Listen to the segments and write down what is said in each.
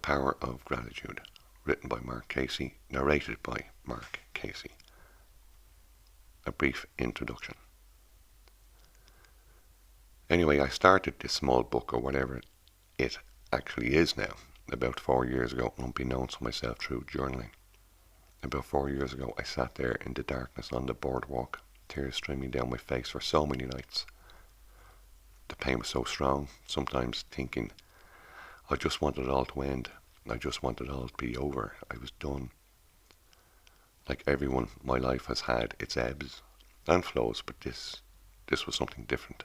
Power of Gratitude, written by Mark Casey, narrated by Mark Casey. A brief introduction. Anyway, I started this small book, or whatever it actually is now, about 4 years ago, unbeknownst to myself through journaling. About 4 years ago, I sat there in the darkness on the boardwalk, tears streaming down my face for so many nights. The pain was so strong, sometimes thinking, I just wanted it all to end. I just wanted it all to be over. I was done. Like everyone, my life has had its ebbs and flows, but this was something different.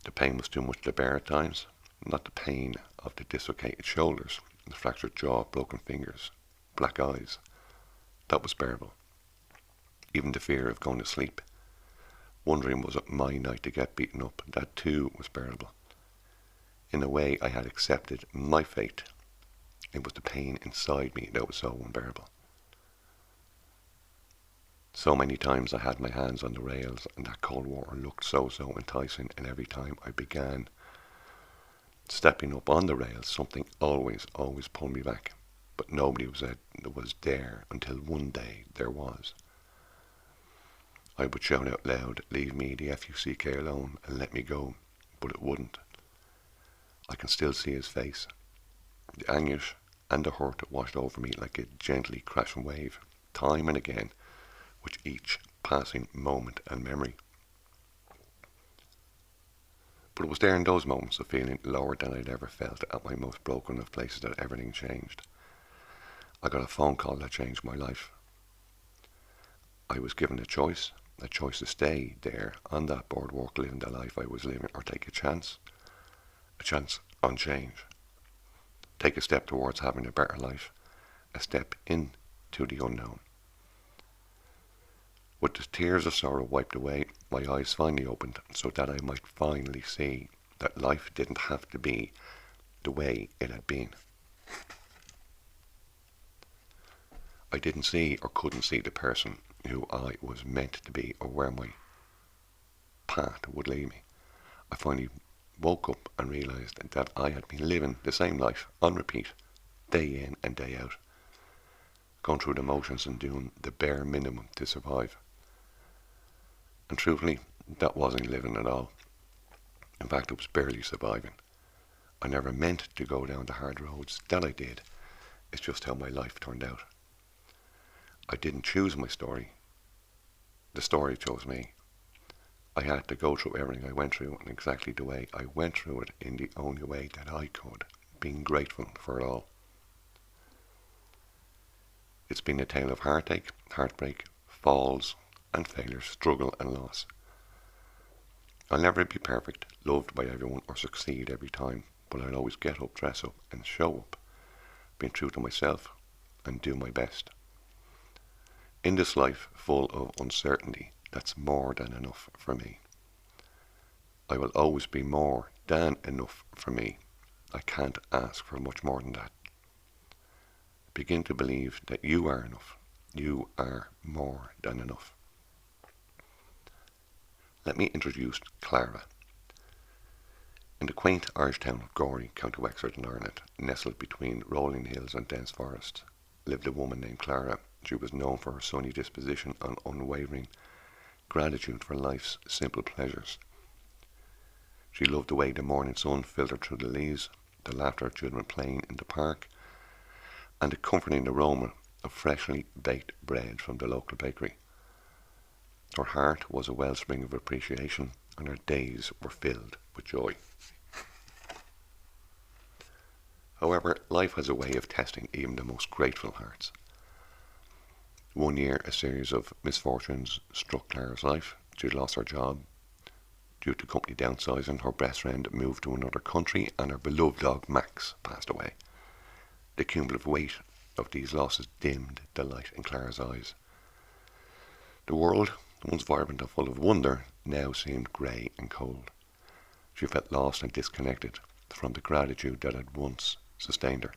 The pain was too much to bear at times. Not the pain of the dislocated shoulders, the fractured jaw, broken fingers, black eyes. That was bearable. Even the fear of going to sleep, wondering was it my night to get beaten up, that too was bearable. In a way, I had accepted my fate. It was the pain inside me that was so unbearable. So many times I had my hands on the rails, and that cold water looked so enticing, and every time I began stepping up on the rails, something always pulled me back. But nobody was there until one day there was. I would shout out loud, leave me the F-U-C-K alone and let me go, but it wouldn't. I can still see his face. The anguish and the hurt that washed over me like a gently crashing wave, time and again, with each passing moment and memory. But it was there in those moments of feeling lower than I'd ever felt, at my most broken of places, that everything changed. I got a phone call that changed my life. I was given a choice to stay there on that boardwalk living the life I was living, or take a chance on change. Take a step towards having a better life, a step into the unknown. With the tears of sorrow wiped away, my eyes finally opened so that I might finally see that life didn't have to be the way it had been. I didn't see or couldn't see the person who I was meant to be, or where my path would lead me. I finally woke up and realised that I had been living the same life on repeat, day in and day out, going through the motions and doing the bare minimum to survive. And truthfully, that wasn't living at all. In fact, it was barely surviving. I never meant to go down the hard roads that I did. It's just how my life turned out. I didn't choose my story. The story chose me. I had to go through everything I went through in exactly the way I went through it, in the only way that I could, being grateful for it all. It's been a tale of heartache, heartbreak, falls and failures, struggle and loss. I'll never be perfect, loved by everyone, or succeed every time, but I'll always get up, dress up and show up, being true to myself and do my best. In this life full of uncertainty, that's more than enough for me. I will always be more than enough for me. I can't ask for much more than that. Begin to believe that you are enough. You are more than enough. Let me introduce Clara. In the quaint Irish town of Gorey, County Wexford in Ireland, nestled between rolling hills and dense forests, lived a woman named Clara. She was known for her sunny disposition and unwavering gratitude for life's simple pleasures. She loved the way the morning sun filtered through the leaves, the laughter of children playing in the park, and the comforting aroma of freshly baked bread from the local bakery. Her heart was a wellspring of appreciation, and her days were filled with joy. However, life has a way of testing even the most grateful hearts. One year, a series of misfortunes struck Clara's life. She lost her job due to company downsizing, her best friend moved to another country, and her beloved dog Max passed away. The cumulative weight of these losses dimmed the light in Clara's eyes. The world, once vibrant and full of wonder, now seemed grey and cold. She felt lost and disconnected from the gratitude that had once sustained her.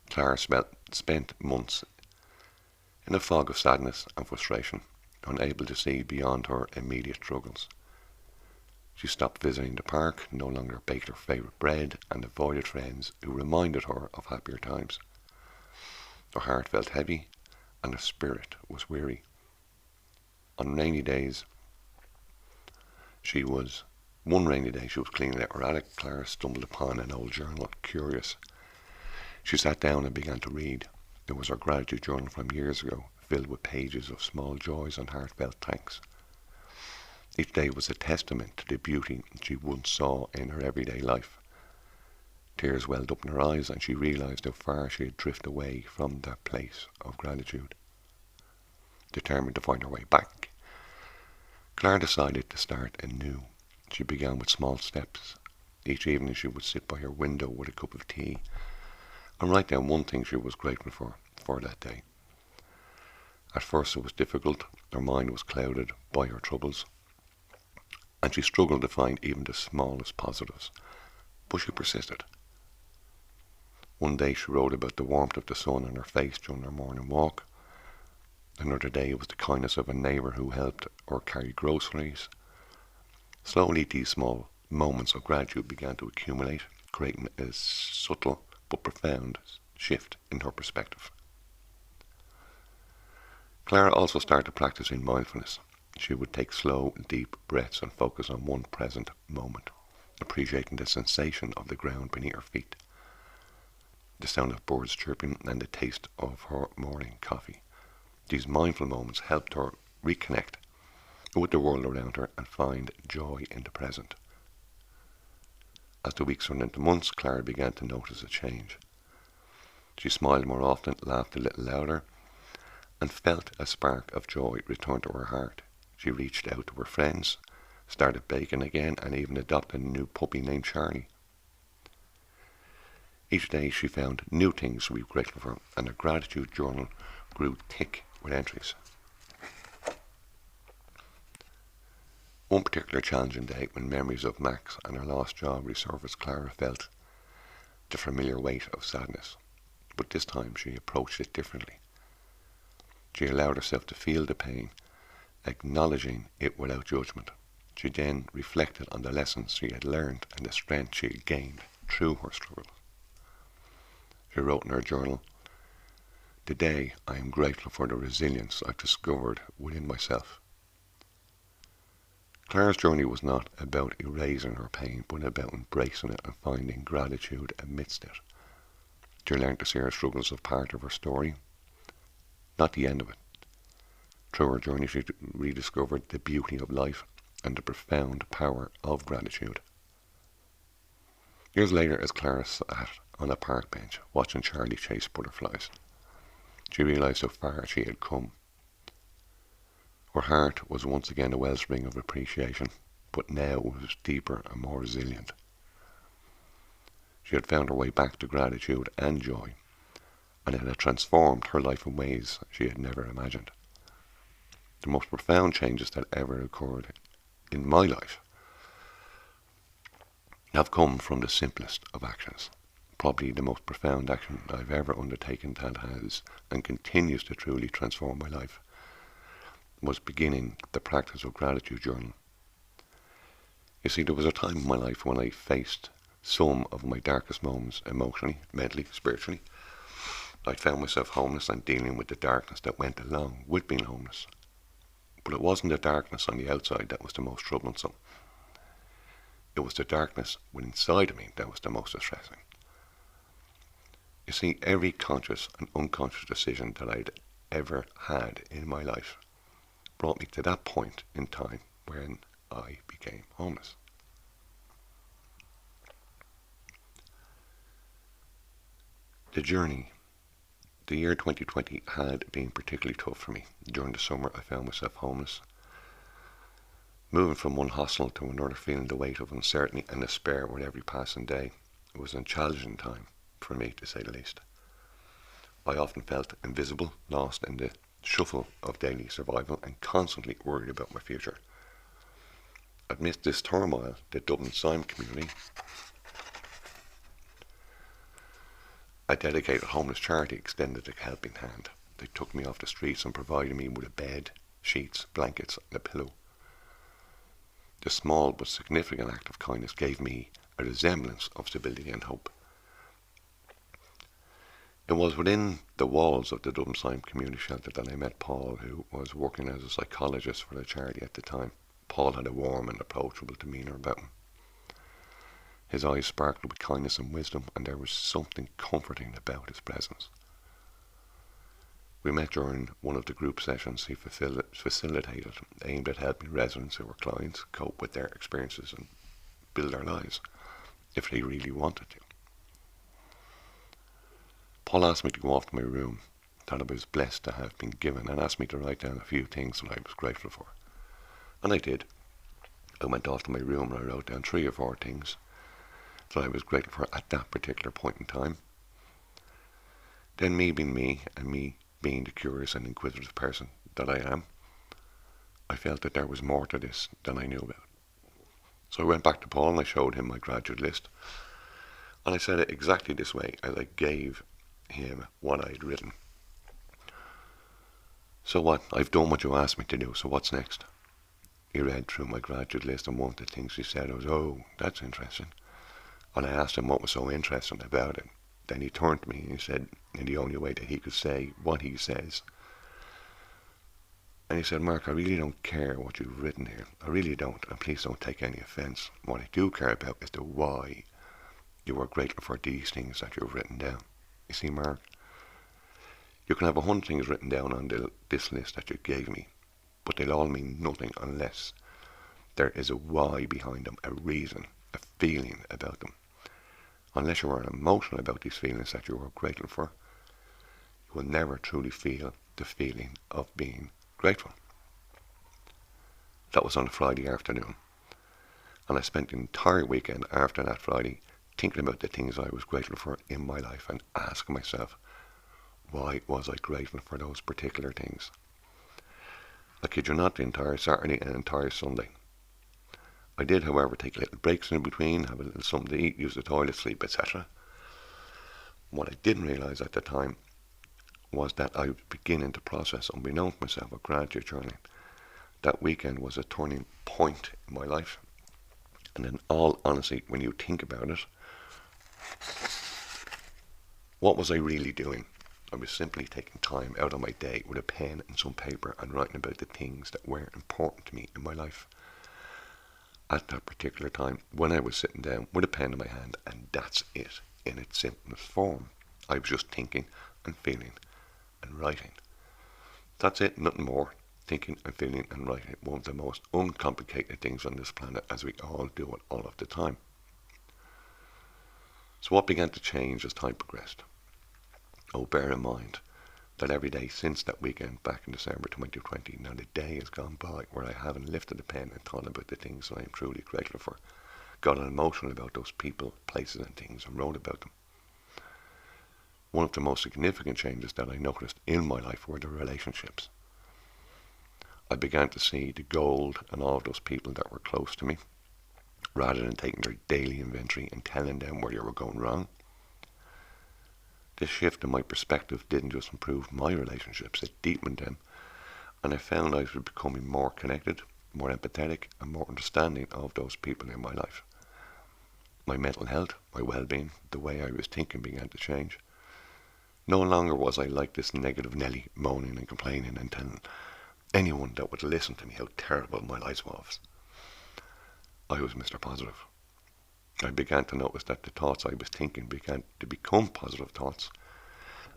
Clara spent months in a fog of sadness and frustration, unable to see beyond her immediate struggles. She stopped visiting the park, no longer baked her favourite bread, and avoided friends who reminded her of happier times. Her heart felt heavy, and her spirit was weary. On rainy days, one rainy day she was cleaning out her attic. Clara stumbled upon an old journal. Curious, she sat down and began to read. It was her gratitude journal from years ago, filled with pages of small joys and heartfelt thanks. Each day was a testament to the beauty she once saw in her everyday life. Tears welled up in her eyes, and she realized how far she had drifted away from that place of gratitude. Determined to find her way back, Clara decided to start anew. She began with small steps. Each evening she would sit by her window with a cup of tea and write down one thing she was grateful for that day. At first it was difficult. Her mind was clouded by her troubles, and she struggled to find even the smallest positives. But she persisted. One day she wrote about the warmth of the sun on her face during her morning walk. Another day it was the kindness of a neighbour who helped her carry groceries. Slowly these small moments of gratitude began to accumulate, creating a subtle but profound shift in her perspective. Clara also started practicing mindfulness. She would take slow, deep breaths and focus on one present moment, appreciating the sensation of the ground beneath her feet, the sound of birds chirping, and the taste of her morning coffee. These mindful moments helped her reconnect with the world around her and find joy in the present. As the weeks turned into months, Clara began to notice a change. She smiled more often, laughed a little louder, and felt a spark of joy return to her heart. She reached out to her friends, started baking again, and even adopted a new puppy named Charlie. Each day she found new things to be grateful for, and her gratitude journal grew thick with entries. One particular challenging day, when memories of Max and her lost job resurfaced, Clara felt the familiar weight of sadness. But this time she approached it differently. She allowed herself to feel the pain, acknowledging it without judgment. She then reflected on the lessons she had learned and the strength she had gained through her struggles. She wrote in her journal, "Today I am grateful for the resilience I've discovered within myself." Clara's journey was not about erasing her pain, but about embracing it and finding gratitude amidst it. She learned to see her struggles as part of her story, not the end of it. Through her journey she rediscovered the beauty of life and the profound power of gratitude. Years later, as Clara sat on a park bench watching Charlie chase butterflies, she realized how far she had come. Her heart was once again a wellspring of appreciation, but now it was deeper and more resilient. She had found her way back to gratitude and joy, and it had transformed her life in ways she had never imagined. The most profound changes that ever occurred in my life have come from the simplest of actions. Probably the most profound action I've ever undertaken that has and continues to truly transform my life was beginning the practice of gratitude journaling. You see, there was a time in my life when I faced some of my darkest moments emotionally, mentally, spiritually. I found myself homeless and dealing with the darkness that went along with being homeless. But it wasn't the darkness on the outside that was the most troublesome. It was the darkness within inside of me that was the most distressing. You see, every conscious and unconscious decision that I'd ever had in my life brought me to that point in time when I became homeless. The journey, the year 2020 had been particularly tough for me. During the summer I found myself homeless, moving from one hostel to another, feeling the weight of uncertainty and despair with every passing day. It was a challenging time for me, to say the least. I often felt invisible, lost in the shuffle of daily survival and constantly worried about my future. Amidst this turmoil, the Dublin Simon community, a dedicated homeless charity, extended a helping hand. They took me off the streets and provided me with a bed, sheets, blankets and a pillow. The small but significant act of kindness gave me a resemblance of stability and hope. It was within the walls of the Dublin Community Shelter that I met Paul, who was working as a psychologist for the charity at the time. Paul had a warm and approachable demeanour about him. His eyes sparkled with kindness and wisdom, and there was something comforting about his presence. We met during one of the group sessions he facilitated, aimed at helping residents who were clients cope with their experiences and build their lives, if they really wanted to. Paul asked me to go off to my room that I was blessed to have been given, and asked me to write down a few things that I was grateful for. And I did. I went off to my room and I wrote down 3 or 4 things that I was grateful for at that particular point in time. Then, me being me, and me being the curious and inquisitive person that I am, I felt that there was more to this than I knew about. So I went back to Paul and I showed him my graduate list, and I said it exactly this way as I gave him what I had written. So what? I've done what you asked me to do, so what's next? He read through my graduate list, and one of the things he said was, "Oh, that's interesting." And I asked him what was so interesting about it. Then he turned to me and he said, in the only way that he could say what he says, and he said, "Mark, I really don't care what you've written here. I really don't, and please don't take any offence. What I do care about is the why you are grateful for these things that you've written down. You see, Mark, you can have 100 things written down on this list that you gave me, but they'll all mean nothing unless there is a why behind them, a reason, a feeling about them. Unless you are emotional about these feelings that you are grateful for, you will never truly feel the feeling of being grateful." That was on a Friday afternoon, and I spent the entire weekend after that Friday thinking about the things I was grateful for in my life and asking myself, why was I grateful for those particular things? I kid you not, the entire Saturday and entire Sunday. I did, however, take little breaks in between, have a little something to eat, use the toilet, sleep, etc. What I didn't realise at the time was that I was beginning to process, unbeknown to myself, a gratitude journey. That weekend was a turning point in my life. And in all honesty, when you think about it, what was I really doing? I was simply taking time out of my day with a pen and some paper and writing about the things that were important to me in my life at that particular time, when I was sitting down with a pen in my hand, and that's it in its simplest form. I was just thinking and feeling and writing. That's it, nothing more. Thinking and feeling and writing. One of the most uncomplicated things on this planet, as we all do it all of the time. So what began to change as time progressed? Oh, bear in mind that every day since that weekend back in December 2020, now the day has gone by where I haven't lifted a pen and thought about the things that I am truly grateful for, got emotional about those people, places and things, and wrote about them. One of the most significant changes that I noticed in my life were the relationships. I began to see the gold in all of those people that were close to me, rather than taking their daily inventory and telling them where they were going wrong. This shift in my perspective didn't just improve my relationships, it deepened them, and I found I was becoming more connected, more empathetic, and more understanding of those people in my life. My mental health, my well-being, the way I was thinking began to change. No longer was I like this negative Nelly, moaning and complaining and telling anyone that would listen to me how terrible my life was. I was Mr. Positive. I began to notice that the thoughts I was thinking began to become positive thoughts,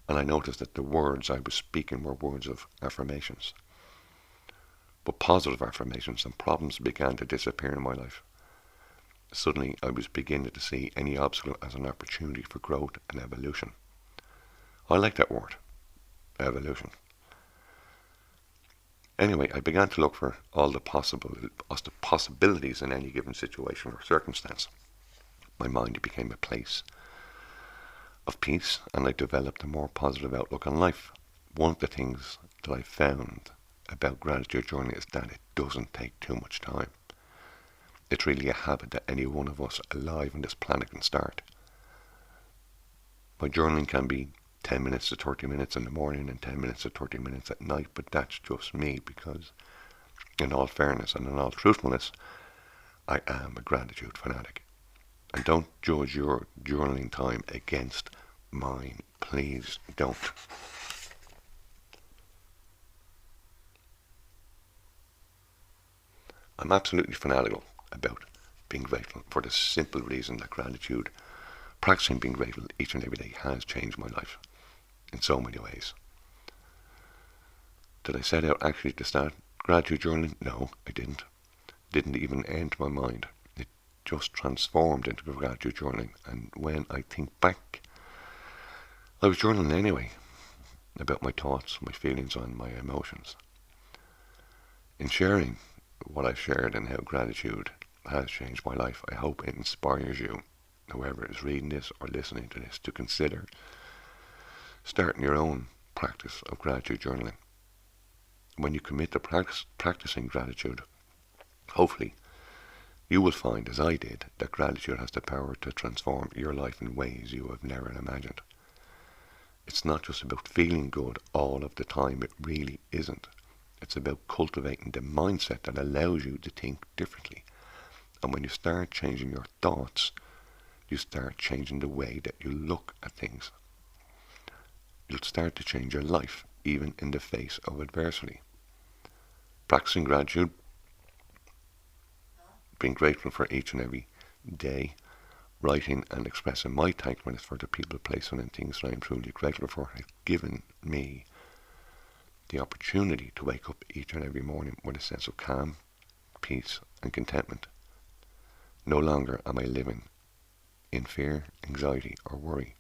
and I noticed that the words I was speaking were words of affirmations. But positive affirmations, and problems began to disappear in my life. Suddenly I was beginning to see any obstacle as an opportunity for growth and evolution. I like that word, evolution. Anyway, I began to look for all the possibilities in any given situation or circumstance. My mind became a place of peace, and I developed a more positive outlook on life. One of the things that I found about gratitude journey is that it doesn't take too much time. It's really a habit that any one of us alive on this planet can start. My journaling can be 10 minutes to 30 minutes in the morning and 10 minutes to 30 minutes at night, but that's just me because, in all fairness and in all truthfulness, I am a gratitude fanatic. And don't judge your journaling time against mine. Please don't. I'm absolutely fanatical about being grateful for the simple reason that gratitude, practicing being grateful each and every day, has changed my life in so many ways. Did I set out actually to start gratitude journaling? No, I didn't. Didn't even enter my mind. It just transformed into gratitude journaling. And when I think back, I was journaling anyway about my thoughts, my feelings, and my emotions. In sharing what I've shared and how gratitude has changed my life, I hope it inspires you, whoever is reading this or listening to this, to consider starting your own practice of gratitude journaling. When you commit to practicing gratitude, hopefully you will find, as I did, that gratitude has the power to transform your life in ways you have never imagined. It's not just about feeling good all of the time, it really isn't. It's about cultivating the mindset that allows you to think differently. And when you start changing your thoughts, you start changing the way that you look at things. You'll start to change your life, even in the face of adversity. Practicing gratitude, being grateful for each and every day, writing and expressing my thankfulness for the people, places and things that I am truly grateful for, has given me the opportunity to wake up each and every morning with a sense of calm, peace and contentment. No longer am I living in fear, anxiety or worry.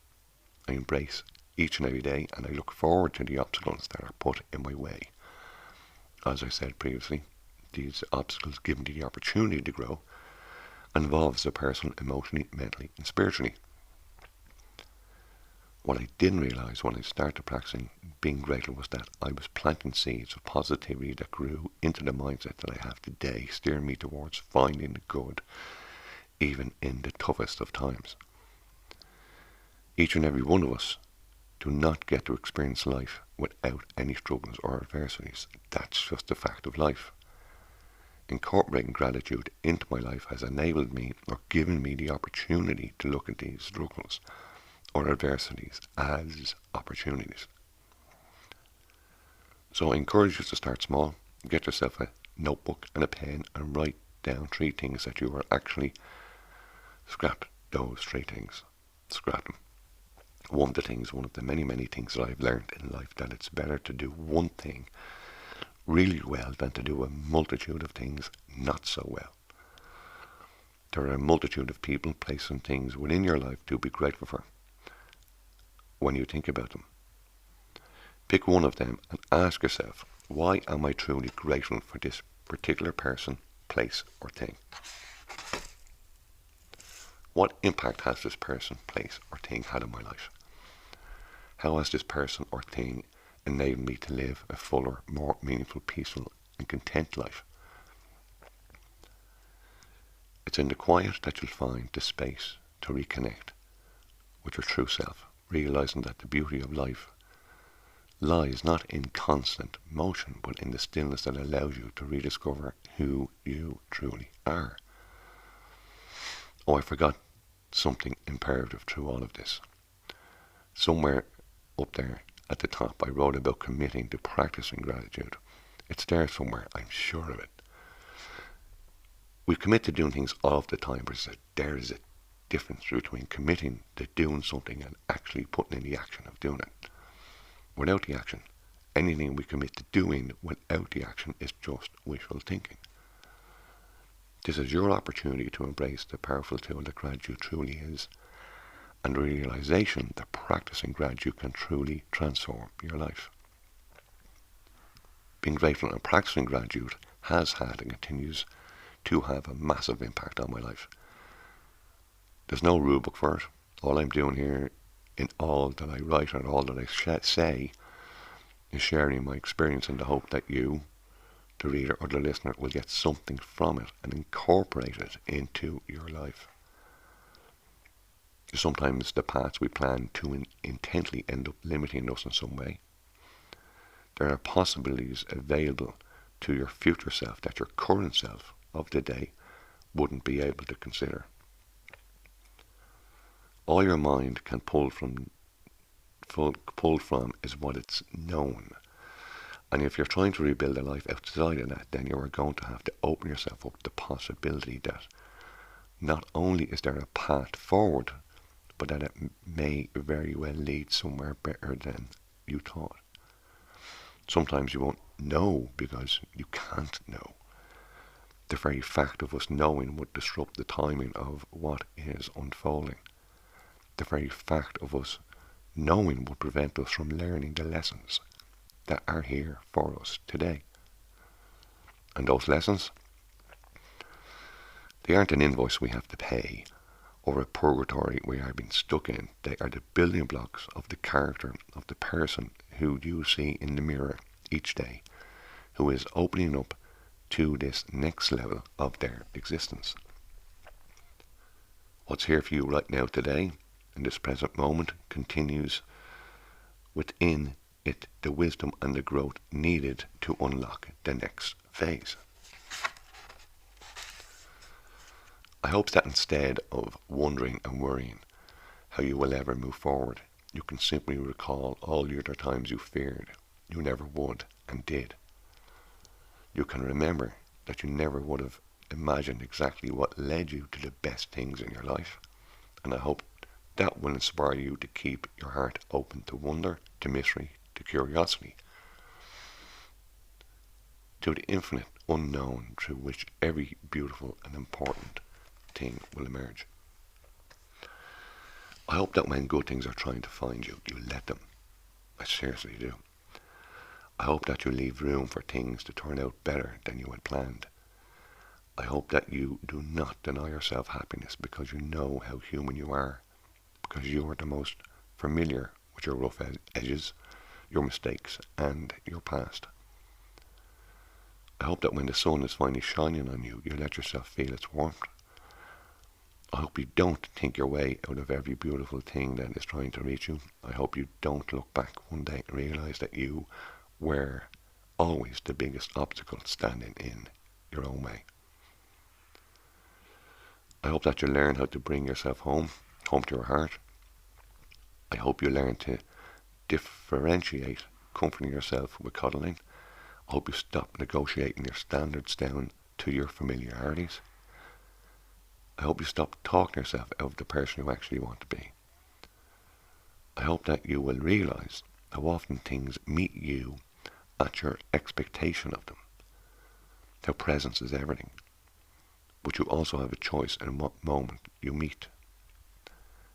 I embrace each and every day and I look forward to the obstacles that are put in my way. As I said previously, these obstacles give me the opportunity to grow and evolve as a person emotionally, mentally and spiritually. What I didn't realise when I started practicing being grateful was that I was planting seeds of positivity that grew into the mindset that I have today, steering me towards finding the good, even in the toughest of times. Each and every one of us do not get to experience life without any struggles or adversities. That's just a fact of life. Incorporating gratitude into my life has enabled me or given me the opportunity to look at these struggles or adversities as opportunities. So I encourage you to start small. Get yourself a notebook and a pen and write down 3 things that you are actually scrap those 3 things. Scrap them. One of the many things that I've learned in life, that it's better to do one thing really well than to do a multitude of things not so well. There are a multitude of people, places and things within your life to be grateful for. When you think about them, pick one of them and ask yourself, why am I truly grateful for this particular person, place or thing? What impact has this person, place or thing had on my life? How has this person or thing enabled me to live a fuller, more meaningful, peaceful and content life? It's in the quiet that you'll find the space to reconnect with your true self, realizing that the beauty of life lies not in constant motion, but in the stillness that allows you to rediscover who you truly are. Oh, I forgot something imperative through all of this. Somewhere up there at the top I wrote about committing to practicing gratitude. It's there somewhere, I'm sure of it. We commit to doing things all the time, but there is a difference between committing to doing something and actually putting in the action of doing it. Without the action, anything we commit to doing without the action is just wishful thinking. This is your opportunity to embrace the powerful tool that gratitude truly is, and the realization that practicing gratitude can truly transform your life. Being grateful and practicing gratitude has had and continues to have a massive impact on my life. There's no rule book for it. All I'm doing here in all that I write and all that I say is sharing my experience in the hope that you, the reader or the listener, will get something from it and incorporate it into your life. Sometimes the paths we plan to intently end up limiting us in some way. There are possibilities available to your future self that your current self of the day wouldn't be able to consider. All your mind can pull from is what it's known. And if you're trying to rebuild a life outside of that, then you are going to have to open yourself up to the possibility that not only is there a path forward, but that it may very well lead somewhere better than you thought. Sometimes you won't know because you can't know. The very fact of us knowing would disrupt the timing of what is unfolding. The very fact of us knowing would prevent us from learning the lessons that are here for us today. And those lessons, they aren't an invoice we have to pay or a purgatory we are being stuck in. They are the building blocks of the character of the person who you see in the mirror each day, who is opening up to this next level of their existence. What's here for you right now today, in this present moment, continues within it the wisdom and the growth needed to unlock the next phase. I hope that instead of wondering and worrying how you will ever move forward, you can simply recall all the other times you feared you never would and did. You can remember that you never would have imagined exactly what led you to the best things in your life. And I hope that will inspire you to keep your heart open to wonder, to mystery, to curiosity, to the infinite unknown through which every beautiful and important thing will emerge. I hope that when good things are trying to find you, you let them. I seriously do. I hope that you leave room for things to turn out better than you had planned. I hope that you do not deny yourself happiness because you know how human you are, because you are the most familiar with your rough edges, your mistakes, and your past. I hope that when the sun is finally shining on you, you let yourself feel its warmth. I hope you don't think your way out of every beautiful thing that is trying to reach you. I hope you don't look back one day and realize that you were always the biggest obstacle standing in your own way. I hope that you learn how to bring yourself home to your heart. I hope you learn to differentiate comforting yourself with cuddling. I hope you stop negotiating your standards down to your familiarities. I hope you stop talking yourself out of the person you actually want to be. I hope that you will realize how often things meet you at your expectation of them. How presence is everything. But you also have a choice in what moment you meet.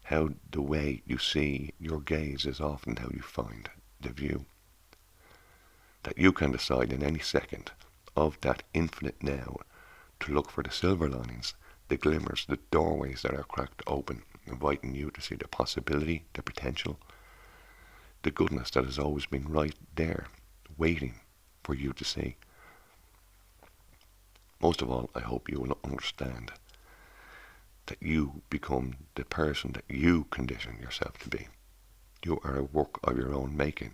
How the way you see your gaze is often how you find the view. That you can decide in any second of that infinite now to look for the silver linings, the glimmers, the doorways that are cracked open, inviting you to see the possibility, the potential, the goodness that has always been right there, waiting for you to see. Most of all, I hope you will understand that you become the person that you condition yourself to be. You are a work of your own making,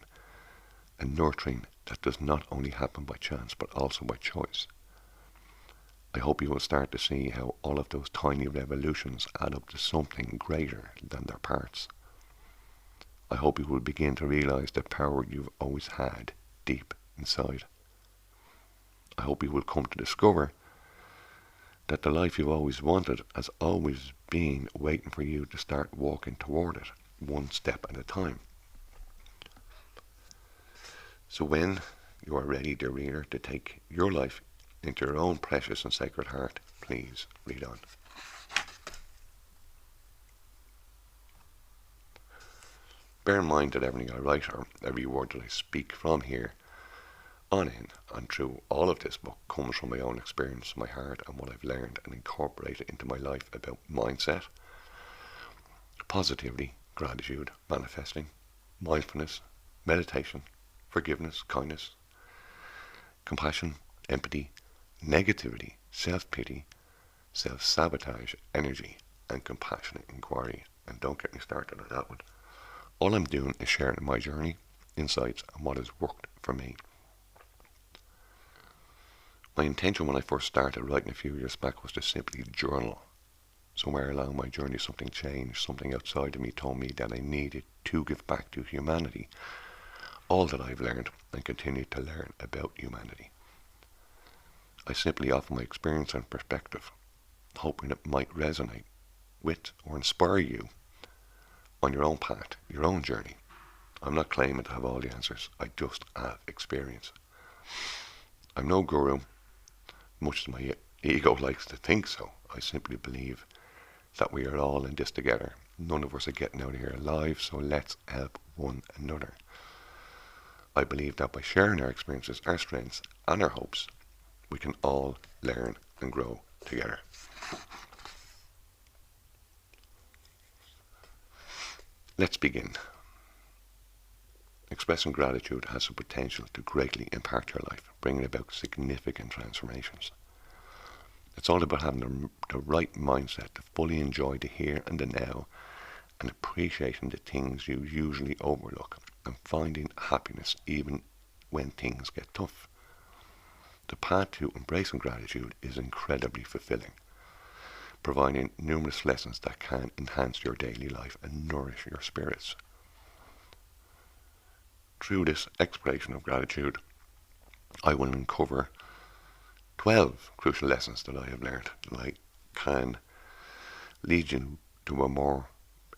a nurturing that does not only happen by chance, but also by choice. I hope you will start to see how all of those tiny revolutions add up to something greater than their parts. I hope you will begin to realize the power you've always had deep inside. I hope you will come to discover that the life you've always wanted has always been waiting for you to start walking toward it, one step at a time. So when you are ready, dear reader, to take your life into your own precious and sacred heart, please read on. Bear in mind that everything I write or every word that I speak from here on in and through all of this book comes from my own experience, my heart, and what I've learned and incorporated into my life about mindset, positivity, gratitude, manifesting, mindfulness, meditation, forgiveness, kindness, compassion, empathy, negativity, self-pity, self-sabotage, energy, and compassionate inquiry. And don't get me started on that one. All I'm doing is sharing my journey, insights, and what has worked for me. My intention when I first started writing a few years back was to simply journal. Somewhere along my journey something changed, something outside of me told me that I needed to give back to humanity all that I've learned and continue to learn about humanity. I simply offer my experience and perspective, hoping it might resonate with or inspire you on your own path, your own journey. I'm not claiming to have all the answers, I just have experience. I'm no guru, much as my ego likes to think so. I simply believe that we are all in this together. None of us are getting out of here alive, so let's help one another. I believe that by sharing our experiences, our strengths, and our hopes, we can all learn and grow together. Let's begin. Expressing gratitude has the potential to greatly impact your life, bringing about significant transformations. It's all about having the right mindset to fully enjoy the here and the now and appreciating the things you usually overlook and finding happiness even when things get tough. The path to embracing gratitude is incredibly fulfilling, providing numerous lessons that can enhance your daily life and nourish your spirits. Through this exploration of gratitude, I will uncover 12 crucial lessons that I have learned that can lead you to a more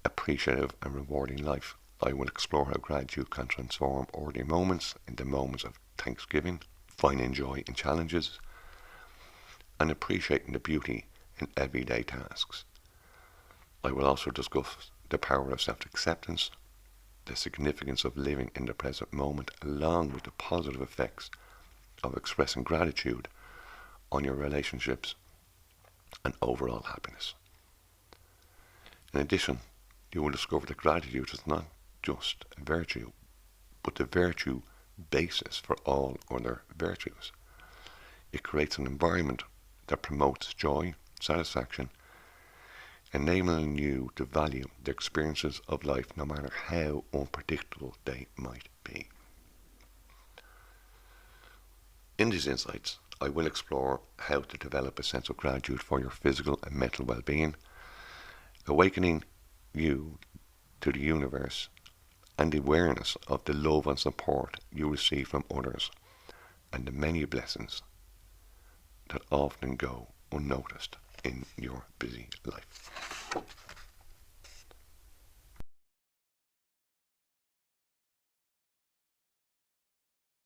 appreciative and rewarding life. I will explore how gratitude can transform ordinary moments into moments of thanksgiving, finding joy in challenges, and appreciating the beauty in everyday tasks. I will also discuss the power of self-acceptance, the significance of living in the present moment, along with the positive effects of expressing gratitude on your relationships and overall happiness. In addition, you will discover that gratitude is not just a virtue, but the virtue basis for all other virtues. It creates an environment that promotes joy, satisfaction, enabling you to value the experiences of life no matter how unpredictable they might be. In these insights, I will explore how to develop a sense of gratitude for your physical and mental well-being, awakening you to the universe and the awareness of the love and support you receive from others and the many blessings that often go unnoticed in your busy life.